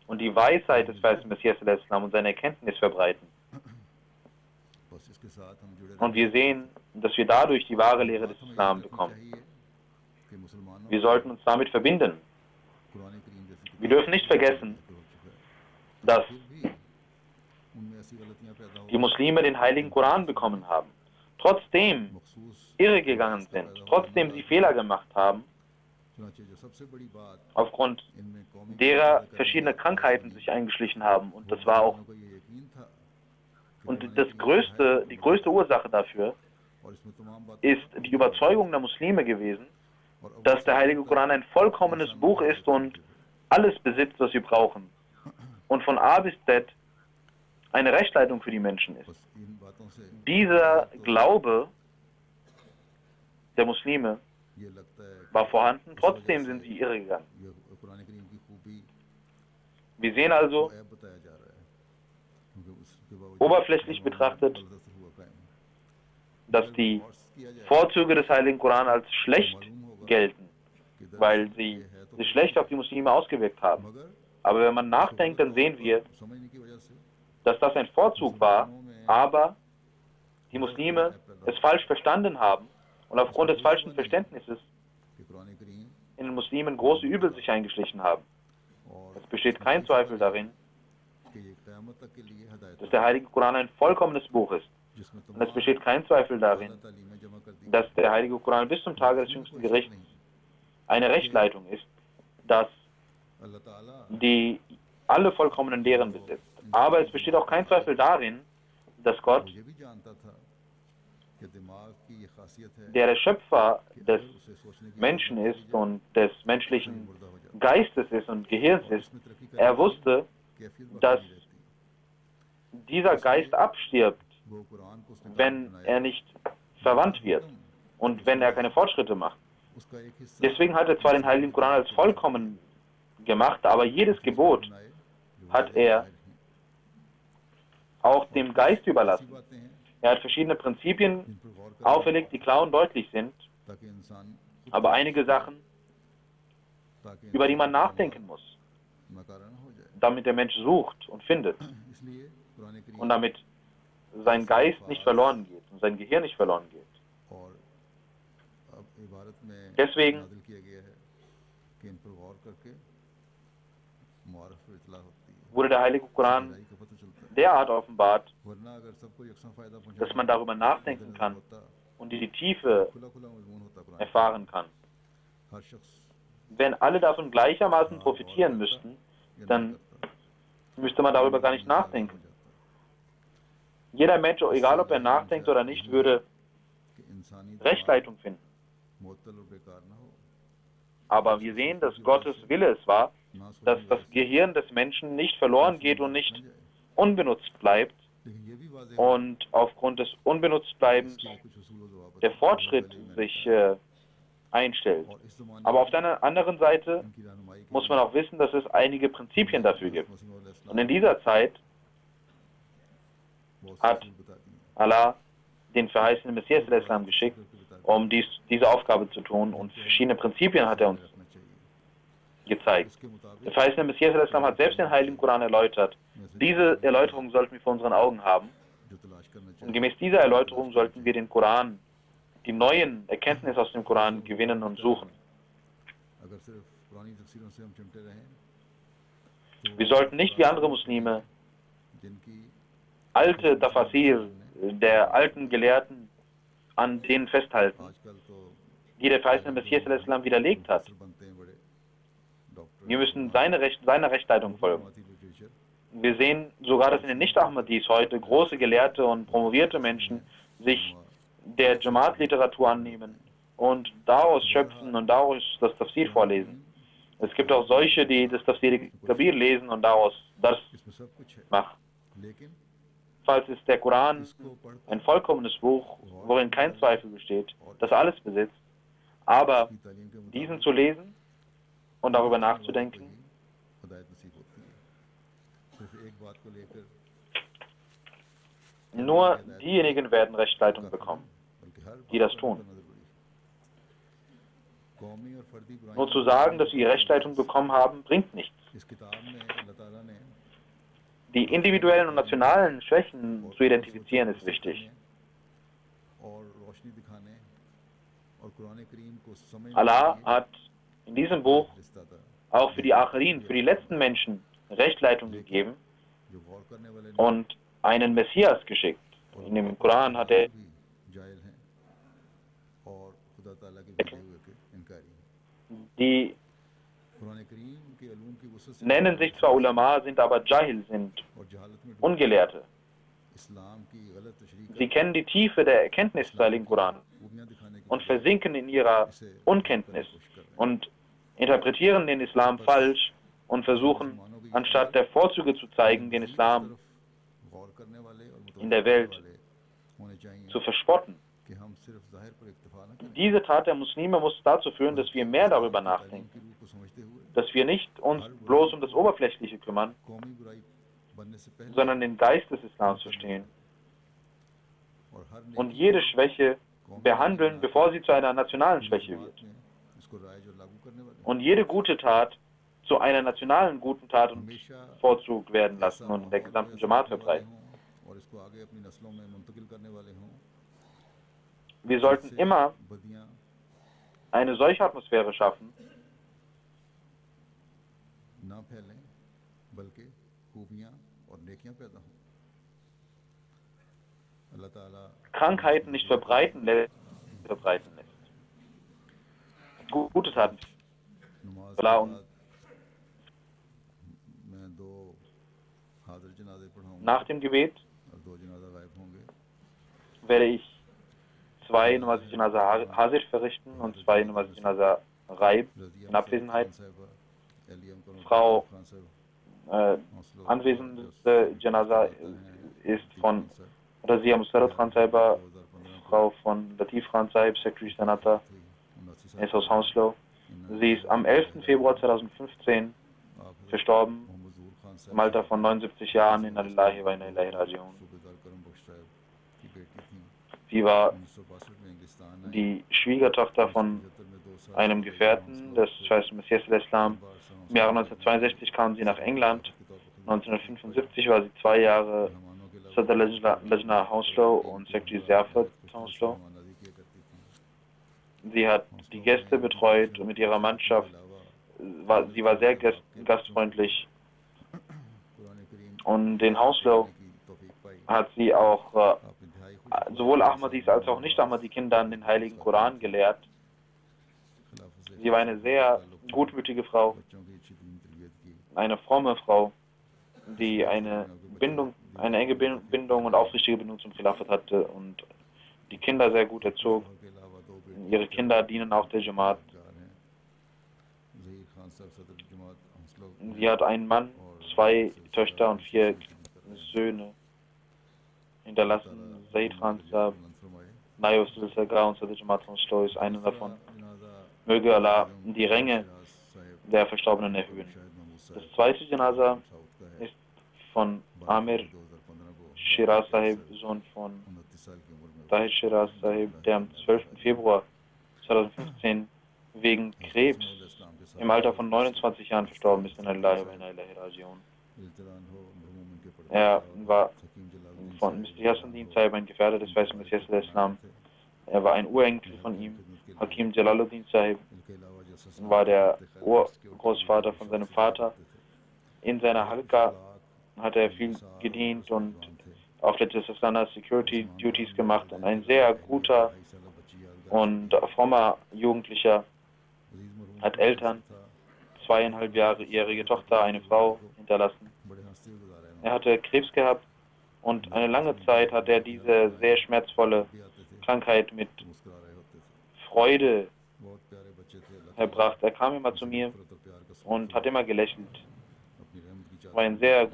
und die Weisheit des verheißenen Messias al-Islam und seine Erkenntnis verbreiten. Und wir sehen, dass wir dadurch die wahre Lehre des Islam bekommen. Wir sollten uns damit verbinden. Wir dürfen nicht vergessen, dass die Muslime den Heiligen Koran bekommen haben. Trotzdem irregegangen sind, trotzdem sie Fehler gemacht haben, aufgrund derer verschiedene Krankheiten sich eingeschlichen haben. Und das war auch die größte Ursache dafür ist die Überzeugung der Muslime gewesen, dass der Heilige Koran ein vollkommenes Buch ist und alles besitzt, was wir brauchen. Und von A bis Z eine Rechtleitung für die Menschen ist. Dieser Glaube der Muslime war vorhanden, trotzdem sind sie irregegangen. Wir sehen also, oberflächlich betrachtet, dass die Vorzüge des Heiligen Koran als schlecht gelten, weil sie sich schlecht auf die Muslime ausgewirkt haben. Aber wenn man nachdenkt, dann sehen wir, dass das ein Vorzug war, aber die Muslime es falsch verstanden haben und aufgrund des falschen Verständnisses in den Muslimen große Übel sich eingeschlichen haben. Es besteht kein Zweifel darin, dass der Heilige Koran ein vollkommenes Buch ist. Und es besteht kein Zweifel darin, dass der Heilige Koran bis zum Tage des jüngsten Gerichts eine Rechtleitung ist, dass die alle vollkommenen Lehren besitzt. Aber es besteht auch kein Zweifel darin, dass Gott, der Schöpfer des Menschen ist und des menschlichen Geistes ist und Gehirns ist, er wusste, dass dieser Geist abstirbt, wenn er nicht verwandt wird und wenn er keine Fortschritte macht. Deswegen hat er zwar den Heiligen Koran als vollkommen gemacht, aber jedes Gebot hat er auch dem Geist überlassen. Er hat verschiedene Prinzipien auferlegt, die klar und deutlich sind, aber einige Sachen, über die man nachdenken muss, damit der Mensch sucht und findet und damit sein Geist nicht verloren geht und sein Gehirn nicht verloren geht. Deswegen wurde der Heilige Koran derart offenbart, dass man darüber nachdenken kann und die Tiefe erfahren kann. Wenn alle davon gleichermaßen profitieren müssten, dann müsste man darüber gar nicht nachdenken. Jeder Mensch, egal ob er nachdenkt oder nicht, würde Rechtleitung finden. Aber wir sehen, dass Gottes Wille es war, dass das Gehirn des Menschen nicht verloren geht und nicht unbenutzt bleibt und aufgrund des Unbenutztbleibens der Fortschritt sich einstellt. Aber auf der anderen Seite muss man auch wissen, dass es einige Prinzipien dafür gibt. Und in dieser Zeit hat Allah den verheißenen Messias al-Islam geschickt, um diese Aufgabe zu tun, und verschiedene Prinzipien hat er uns gezeigt. Der verheißene Messias al-Islam hat selbst den Heiligen Koran erläutert. Diese Erläuterung sollten wir vor unseren Augen haben. Und gemäß dieser Erläuterung sollten wir den Koran, die neuen Erkenntnisse aus dem Koran gewinnen und suchen. Wir sollten nicht wie andere Muslime alte Tafasir der alten Gelehrten an denen festhalten, die der verheißene Messias al-Islam widerlegt hat. Wir müssen seiner Rechtleitung folgen. Wir sehen sogar, dass in den Nicht-Ahmadis heute große Gelehrte und promovierte Menschen sich der Jamaat-Literatur annehmen und daraus schöpfen und daraus das Tafsir vorlesen. Es gibt auch solche, die das Tafsir Kabir lesen und daraus das machen. Falls ist der Koran ein vollkommenes Buch, worin kein Zweifel besteht, das alles besitzt, aber diesen zu lesen und darüber nachzudenken, nur diejenigen werden Rechtsleitung bekommen, die das tun. Nur zu sagen, dass sie Rechtsleitung bekommen haben, bringt nichts. Die individuellen und nationalen Schwächen zu identifizieren ist wichtig. Allah hat in diesem Buch auch für die Acherin, für die letzten Menschen, Rechtsleitung gegeben und einen Messias geschickt. In dem Koran hat er die nennen sich zwar Ulama, sind aber Jahil, sind Ungelehrte. Sie kennen die Tiefe der Erkenntnis des Heiligen Koran und versinken in ihrer Unkenntnis und interpretieren den Islam falsch und versuchen, anstatt der Vorzüge zu zeigen, den Islam in der Welt zu verspotten. Diese Tat der Muslime muss dazu führen, dass wir mehr darüber nachdenken, dass wir nicht uns bloß um das Oberflächliche kümmern, sondern den Geist des Islams verstehen und jede Schwäche behandeln, bevor sie zu einer nationalen Schwäche wird. Und jede gute Tat zu einer nationalen guten Tat und Vorzug werden lassen und in der gesamten Jamaat verbreiten. Wir sollten immer eine solche Atmosphäre schaffen, Krankheiten nicht verbreiten lässt. Gute Taten. Nach dem Gebet werde ich 2 Namaz Janaza Hazir verrichten und 2 Namaz Janaza Raib in Abwesenheit. Frau anwesende Janaza ist von Razia Musarrat Khan Saiba, Frau von Latif Khan Saib, Secretary Senator, ist aus Hounslow. Sie ist am 11. Februar 2015 verstorben, im Alter von 79 Jahren in Allahi wa inna ilaihi raji'un. Sie war die Schwiegertochter von einem Gefährten des verheißenen Messias al-Islam. Im Jahre 1962 kam sie nach England. 1975 war sie 2 Jahre Sadr Lajna Hounslow und Secretary Zerford Hounslow. Sie hat die Gäste betreut und mit ihrer Mannschaft. Sie war sehr gastfreundlich. Und den Hounslow hat sie auch sowohl Ahmadis als auch Nicht-Ahmadi-Kindern den Heiligen Koran gelehrt. Sie war eine sehr gutmütige Frau, eine fromme Frau, die eine enge Bindung und aufrichtige Bindung zum Khilafat hatte und die Kinder sehr gut erzog. Ihre Kinder dienen auch der Jamaat. Sie hat einen Mann, 2 Töchter und 4 Söhne hinterlassen. Zaid Khan Sahib, Nayos Silsaga und Sadr Jamaat Hounslow ist einer davon. Möge Allah die Ränge der Verstorbenen erhöhen. Das zweite Janaza ist von Amir Shiraz Sahib, Sohn von Tahir Shiraz Sahib, der am 12. Februar 2015 wegen Krebs im Alter von 29 Jahren verstorben ist in Allahi wa inna ilaihi raji'un. Er war von Mr. Yassuddin Sahib ein Gefährte des weißen Messias al-Islam. Er war ein Urenkel von ihm. Hakim Jalaluddin Sahib war der Urgroßvater von seinem Vater. In seiner Halqa hat er viel gedient und auf der Tisasana Security Duties gemacht und ein sehr guter und frommer Jugendlicher, hat Eltern, 2,5-jährige Tochter, eine Frau hinterlassen. Er hatte Krebs gehabt und eine lange Zeit hat er diese sehr schmerzvolle Krankheit mit Freude verbracht. Er kam immer zu mir und hat immer gelächelt. War ein sehr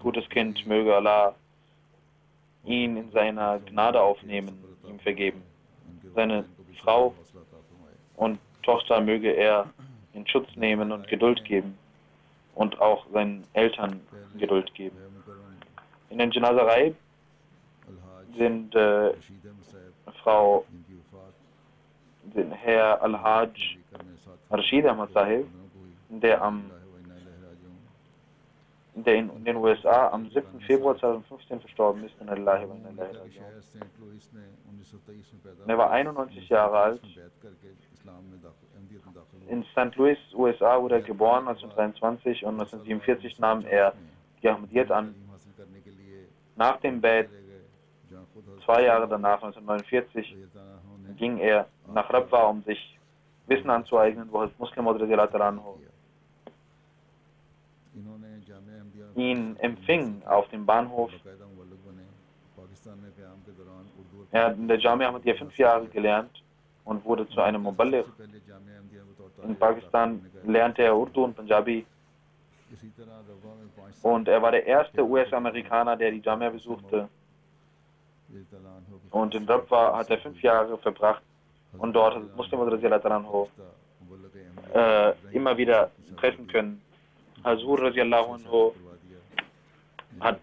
gutes Kind, möge Allah ihn in seiner Gnade aufnehmen, ihm vergeben. Seine Frau und Tochter möge er in Schutz nehmen und Geduld geben und auch seinen Eltern Geduld geben. In den Janazarei sind Herr Al-Hajj Rashid Ahmad Sahib, der in den USA am 7. Februar 2015 verstorben ist. Er war 91 Jahre alt. In St. Louis, USA, wurde er geboren 1923 und 1947 nahm er die Ahmadiyyat an. Nach dem Bait, 2 Jahre danach, 1949, ging er nach Rabwa, um sich Wissen anzueignen, wo Muslim ihn empfing auf dem Bahnhof. Er hat in der Jamia Ahmadiyya 5 Jahre gelernt und wurde zu einem Muballigh. In Pakistan lernte er Urdu und Punjabi. Und er war der erste US-Amerikaner, der die Jamia besuchte. Und in Rabwa hat er 5 Jahre verbracht und dort hat Muslim immer wieder treffen können. Hazur radiallahu anhu hat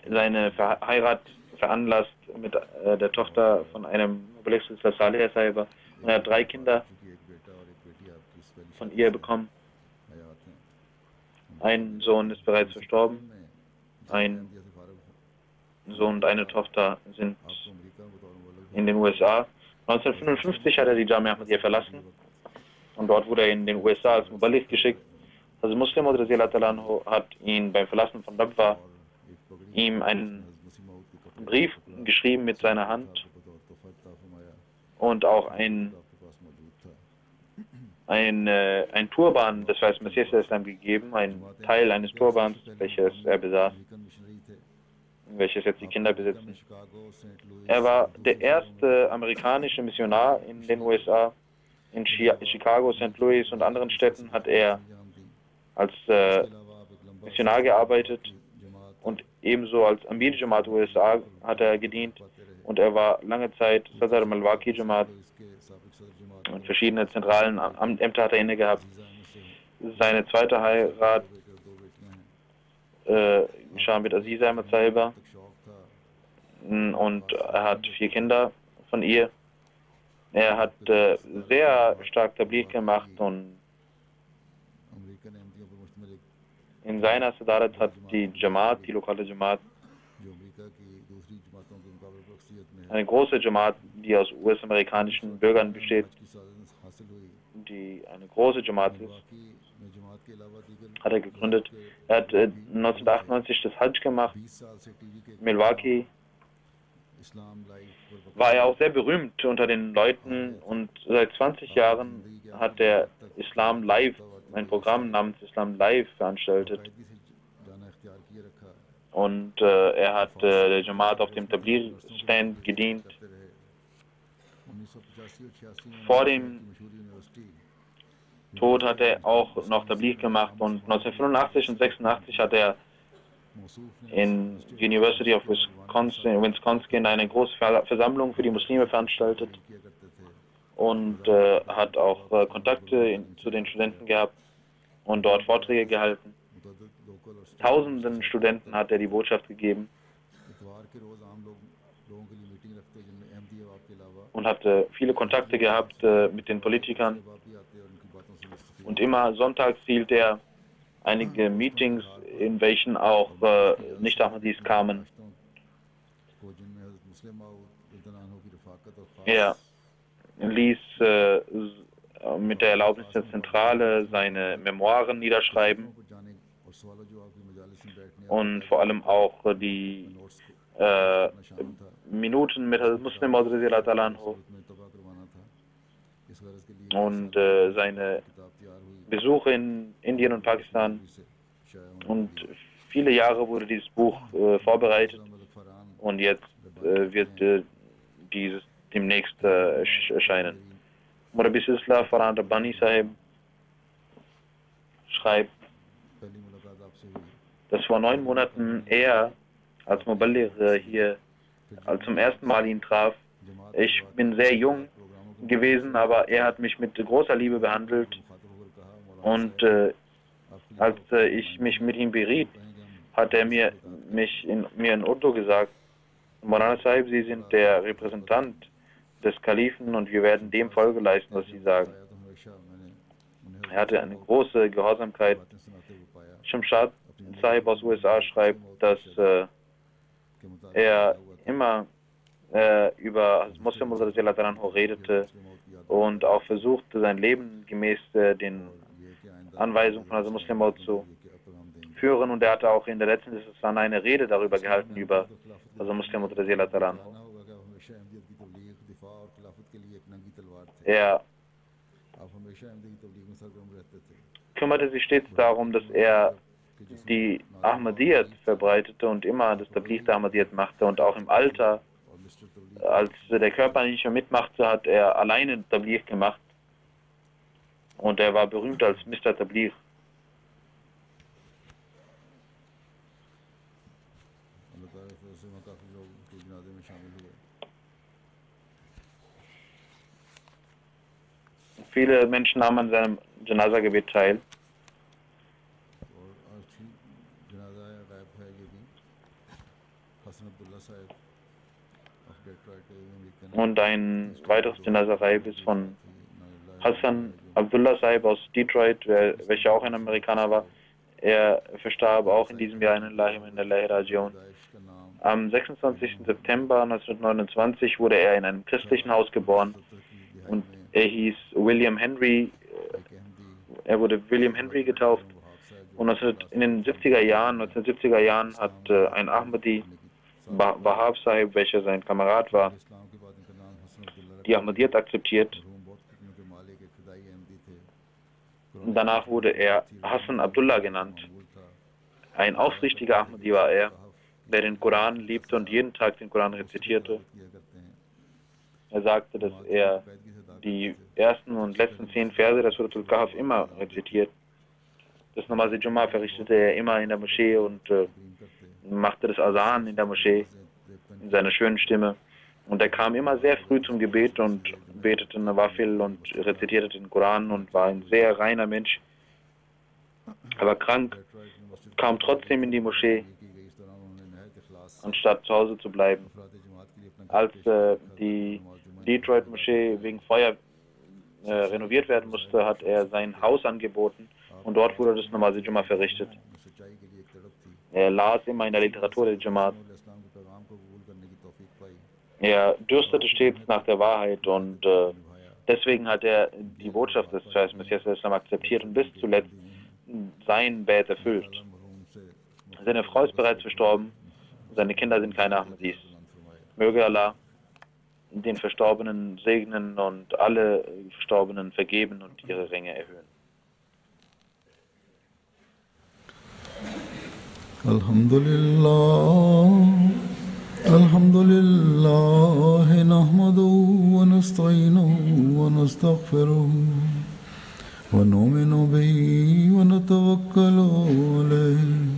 seine Heirat veranlasst mit der Tochter von einem Muballigh Saleh Sahiba und er hat 3 Kinder von ihr bekommen. Ein Sohn ist bereits verstorben, ein Sohn und eine Tochter sind in den USA. 1955 hat er die Jamia Ahmadiyya verlassen und dort wurde er in den USA als Muballigh geschickt. Also Muslim hat ihn beim Verlassen von Rabwa ihm einen Brief geschrieben mit seiner Hand und auch ein Turban des Weißen Messias Islam gegeben, ein Teil eines Turbans, welches er besaß, welches jetzt die Kinder besitzen. Er war der erste amerikanische Missionar in den USA. In Chicago, St. Louis und anderen Städten hat er als Missionar gearbeitet und ebenso als Amir Jamaat USA hat er gedient und er war lange Zeit Sadr Malwaki Jamaat und verschiedene zentralen Ämter hat er inne gehabt. Seine zweite Heirat geschah mit Aziza Ahmad Sahiba und er hat 4 Kinder von ihr. Er hat sehr stark Tabligh gemacht und in seiner Sadarat hat die Jamaat, die lokale Jamaat, eine große Jamaat, die aus US-amerikanischen Bürgern besteht, die eine große Jamaat ist, hat er gegründet. Er hat 1998 das Hajj gemacht. Milwaukee war er auch sehr berühmt unter den Leuten und seit 20 Jahren hat der Islam Live, ein Programm namens Islam Live veranstaltet. Und er hat der Jamaat auf dem Tabligh-Stand gedient. Vor dem Tod hat er auch noch Tabligh gemacht und 1985 und 86 hat er in University of Wisconsin eine große Versammlung für die Muslime veranstaltet und hat auch Kontakte zu den Studenten gehabt und dort Vorträge gehalten. Tausenden Studenten hat er die Botschaft gegeben und hatte viele Kontakte gehabt mit den Politikern. Und immer sonntags hielt er einige Meetings, in welchen auch Nicht-Ahmadis kamen. Er ließ mit der Erlaubnis der Zentrale seine Memoiren niederschreiben und vor allem auch die Minuten mit Muslim Maud anhu und seine Besuche in Indien und Pakistan. Und viele Jahre wurde dieses Buch vorbereitet und jetzt wird dieses demnächst erscheinen. Murabi Silsila Farhan Rabbani Sahib schreibt, dass vor 9 Monaten er als Muballigh hier zum ersten Mal ihn traf. Ich bin sehr jung gewesen, aber er hat mich mit großer Liebe behandelt und als ich mich mit ihm beriet, hat er mir in Urdu gesagt, Maulana Sahib, Sie sind der Repräsentant des Kalifen und wir werden dem Folge leisten, was Sie sagen. Er hatte eine große Gehorsamkeit. Shamshad Sahib aus USA schreibt, dass er immer über Muslim redete und auch versuchte, sein Leben gemäß den Anweisungen von Muslim zu führen. Und er hatte auch in der letzten Session eine Rede darüber gehalten, über Muslim Er kümmerte sich stets darum, dass er die Ahmadiyyat verbreitete und immer das Tabligh der Ahmadiyyat machte. Und auch im Alter, als der Körper nicht mehr mitmachte, hat er alleine Tabligh gemacht. Und er war berühmt als Mr. Tabligh. Viele Menschen nahmen an seinem Janaza-Gebet teil. Und ein weiteres Janaza-Raib ist von Hassan Abdullah Sahib aus Detroit, welcher auch ein Amerikaner war. Er verstarb auch in diesem Jahr in der Rajion. Am 26. September 1929 wurde er in einem christlichen Haus geboren und er hieß William Henry. Er wurde William Henry getauft und in den 1970er Jahren hat ein Ahmadi, Wahab Sahib, welcher sein Kamerad war, die Ahmadiyyat akzeptiert. Danach wurde er Hassan Abdullah genannt. Ein aufrichtiger Ahmadi war er, der den Koran liebte und jeden Tag den Koran rezitierte. Er sagte, dass er die ersten und letzten 10 Verse der Surat al-Kahf immer rezitiert. Das Namaz al-Jum'ah verrichtete er immer in der Moschee und machte das Azan in der Moschee in seiner schönen Stimme. Und er kam immer sehr früh zum Gebet und betete Nawafil und rezitierte den Koran und war ein sehr reiner Mensch. Er war krank, kam trotzdem in die Moschee, anstatt zu Hause zu bleiben. Als die Detroit-Moschee wegen Feuer renoviert werden musste, hat er sein Haus angeboten und dort wurde das Namaz al-Jum'ah verrichtet. Er las immer in der Literatur der Jamaat. Er dürstete stets nach der Wahrheit und deswegen hat er die Botschaft des Messias Islam akzeptiert und bis zuletzt sein Bett erfüllt. Seine Frau ist bereits verstorben, seine Kinder sind keine Ahmadis. Möge Allah den Verstorbenen segnen und alle Verstorbenen vergeben und ihre Ränge erhöhen. Alhamdulillah, nahmaduhu wa nasta'inuhu wa nastaghfiruh wa nu'minu bihi wa natawakkalu alayhi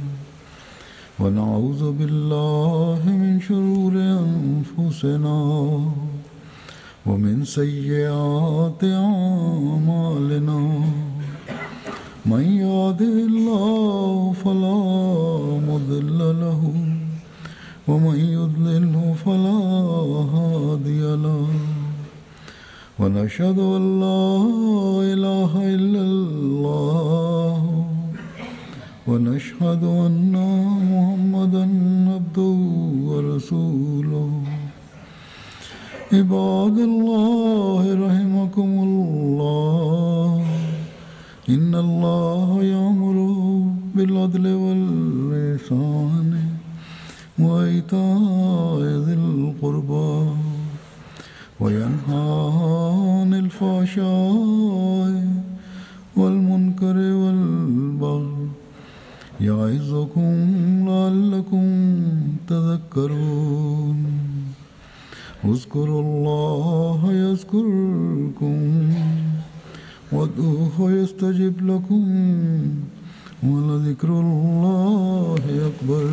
wa na'udhu billahi min shururi anfusina wa min sayyiati a'malina. Man yahdihillahu fala mudilla lahu ومن يضلله فلا هادي له ونشهد أن لا إله إلا الله ونشهد أن محمدا عبده ورسوله عباد الله رحمكم الله إن الله يأمر بالعدل والإحسان وإيتاء ذي القربى وينهى عن الفحشاء والمنكر والبغي يعظكم لعلكم تذكرون اذكروا الله يذكركم وادعوه يستجب لكم ولذكر الله أكبر